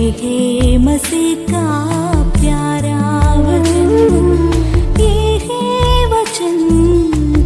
हे मसीह का प्यारा वचन, ये है वचन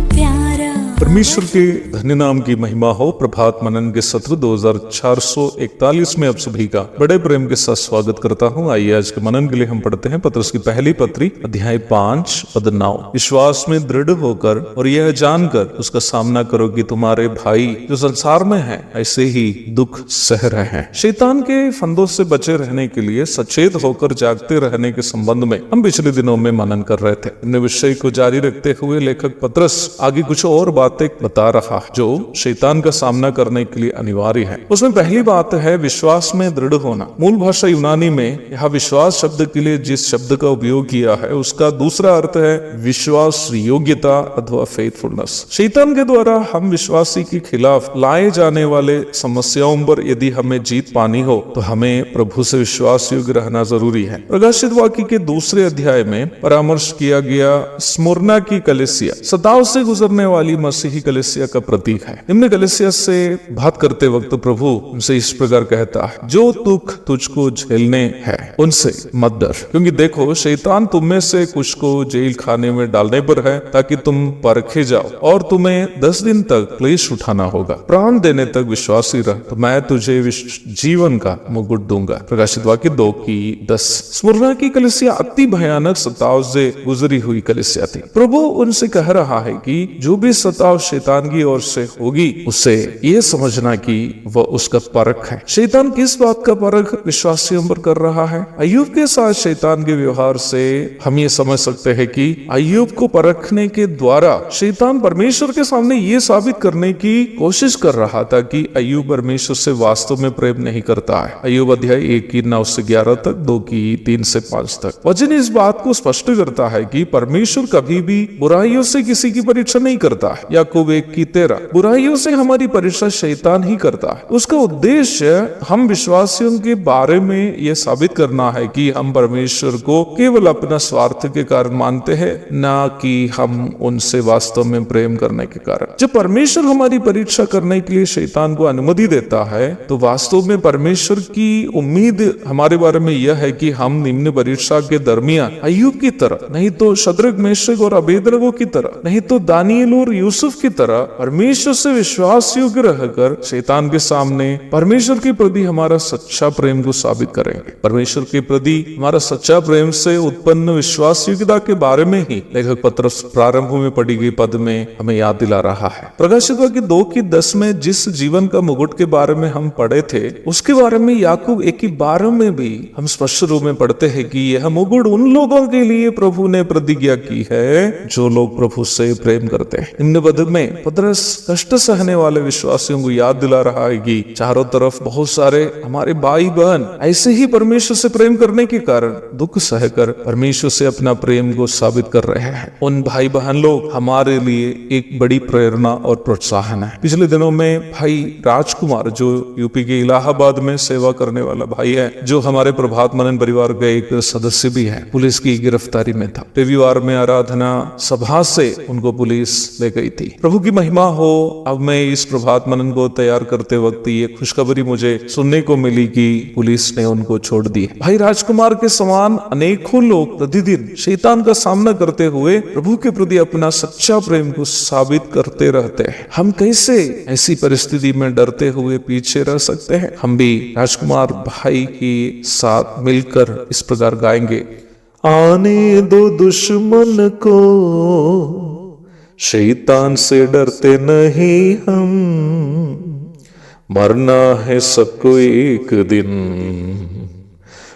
प्यारा। परमेश्वर के धन्य नाम की महिमा हो। प्रभात मनन के सत्र 2441 में आप सभी का बड़े प्रेम के साथ स्वागत करता हूँ। आइए आज के मनन के लिए हम पढ़ते हैं पतरस की पहली पत्री अध्याय 5 पद 9। विश्वास में दृढ़ होकर और यह जानकर उसका सामना करो कि तुम्हारे भाई जो संसार में हैं ऐसे ही दुख सह रहे हैं। शैतान के फंदों से बचे रहने के लिए सचेत होकर जागते रहने के संबंध में हम पिछले दिनों में मनन कर रहे थे। अपने विषय को जारी रखते हुए लेखक पतरस आगे कुछ और बातें बता रहा है जो शैतान का सामना करने के लिए अनिवार्य है। उसमें पहली बात है विश्वास में दृढ़ होना। मूल भाषा यूनानी में यहाँ विश्वास शब्द के लिए जिस शब्द का उपयोग किया है उसका दूसरा अर्थ है विश्वास योग्यता अथवा फेथफुलनेस। शैतान के द्वारा हम विश्वासी के खिलाफ लाए जाने वाले समस्याओं पर यदि हमें जीत पानी हो तो हमें प्रभु से विश्वास योग्य रहना जरूरी है। प्रकाशित वाक्य के दूसरे अध्याय में परामर्श किया गया स्मुरना की कलीसिया सताव से गुजरने वाली मसीही कलीसिया का प्रतीक है। निम्न कलीसिया से बात करते वक्त प्रभु उनसे इस प्रकार कहता है, जो दुख तुझको झेलने हैं उनसे मत डर, क्योंकि देखो शैतान तुम में से कुछ को जेल खाने में डालने पर है ताकि तुम परखे जाओ और तुम्हें 10 दिन तक क्लेश उठाना होगा। प्राण देने तक विश्वासी रह तो मैं तुझे जीवन का मुकुट दूंगा। प्रकाशित वाक्य 2:10। स्मुरना की कलीसिया अति भयानक सताव से गुजरी हुई कलीसिया थी। प्रभु उनसे कह रहा है कि जो भी सताव शैतान की ओर से होगी उसे ये समझना कि वह उसका परख है। शैतान किस बात का परख विश्वासियों पर कर रहा है? अय्यूब के साथ शैतान के व्यवहार से हम ये समझ सकते हैं कि अय्यूब को परखने के द्वारा शैतान परमेश्वर के सामने ये साबित करने की कोशिश कर रहा था कि अय्यूब परमेश्वर से वास्तव में प्रेम नहीं करता है। अय्यूब अध्याय 1:9-11 तक, 2:3-5 तक। वचन इस बात को स्पष्ट करता है कि परमेश्वर कभी भी बुराइयों से किसी की परीक्षा नहीं करता है। याकूब 1:13। बुराइयों से हमारी परीक्षा शैतान ही करता है। उसका उद्देश्य हम विश्वासियों के बारे में यह साबित करना है कि हम परमेश्वर को केवल अपना स्वार्थ के कारण मानते हैं, ना कि हम उनसे वास्तव में प्रेम करने के कारण। जब परमेश्वर हमारी परीक्षा करने के लिए शैतान को अनुमति देता है तो वास्तव में परमेश्वर की उम्मीद हमारे बारे में यह है कि हम निम्न परीक्षा के दरमियान अय्यूब की तरह, नहीं तो शद्रक मेशक और अबेदनगो की तरह, नहीं तो दानिएल और यूसुफ की तरह परमेश्वर से विश्वास योग्य रहकर शैतान के सामने परमेश्वर के प्रति हमारा सच्चा प्रेम को साबित करेंगे। परमेश्वर के प्रति हमारा सच्चा प्रेम से उत्पन्न विश्वास योग्यता के बारे में ही लेखक पतरस प्रारंभ में पढ़ी गई पद में हमें याद दिला रहा है। प्रकाशित वाक्य 2:10 में जिस जीवन का मुकुट के बारे में हम पढ़े थे उसके बारे में याकूब 1:12 में भी हम स्पष्ट रूप में पढ़ते हैं कि यह मुकुट उन लोगों के लिए प्रभु ने प्रतिज्ञा की है जो लोग प्रभु से प्रेम करते हैं। निम्न पद में पतरस कष्ट सहने वाले विश्वासियों को याद दिला रहा है कि चारों तरफ बहुत सारे हमारे भाई बहन ऐसे ही परमेश्वर से प्रेम करने के कारण दुख सहकर परमेश्वर से अपना प्रेम को साबित कर रहे हैं। उन भाई बहन लोग हमारे लिए एक बड़ी प्रेरणा और प्रोत्साहन है। पिछले दिनों में भाई राजकुमार जो यूपी के इलाहाबाद में सेवा करने वाला भाई है, जो हमारे प्रभात मनन परिवार का एक सदस्य भी है, पुलिस की गिरफ्तारी में था। रविवार में आराधना सभा से उनको पुलिस ले गई थी। प्रभु की महिमा हो। अब मैं इस प्रभात मनन को तैयार करते वक्त ये खुशखबरी मुझे सुनने को मिली कि पुलिस ने उनको छोड़ दी। भाई राजकुमार के समान अनेकों लोग प्रतिदिन शैतान का सामना करते हुए प्रभु के प्रति अपना सच्चा प्रेम को साबित करते रहते हैं। हम कैसे ऐसी परिस्थिति में डरते हुए पीछे रह सकते हैं? हम भी राजकुमार भाई के साथ मिलकर इस प्रकार गाएंगे। आने दो दुश्मन को, शैतान से डरते नहीं हम, मरना है सबको एक दिन,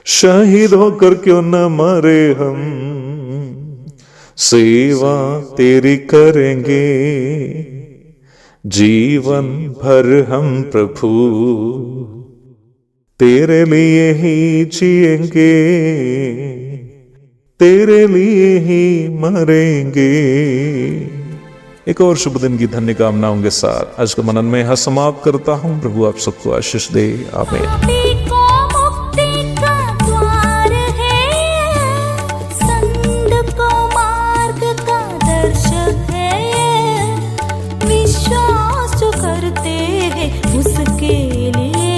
शहीद होकर क्यों न मरे हम, सेवा तेरी करेंगे जीवन भर हम प्रभु, तेरे लिए ही जिएंगे, तेरे लिए ही मरेंगे। एक और शुभ दिन की धन्य कामनाओं के साथ आज का मनन में यहाँ समाप्त करता हूँ। प्रभु आप सबको आशीष दे। आमीन। विश्वास जो करते हैं उसके लिए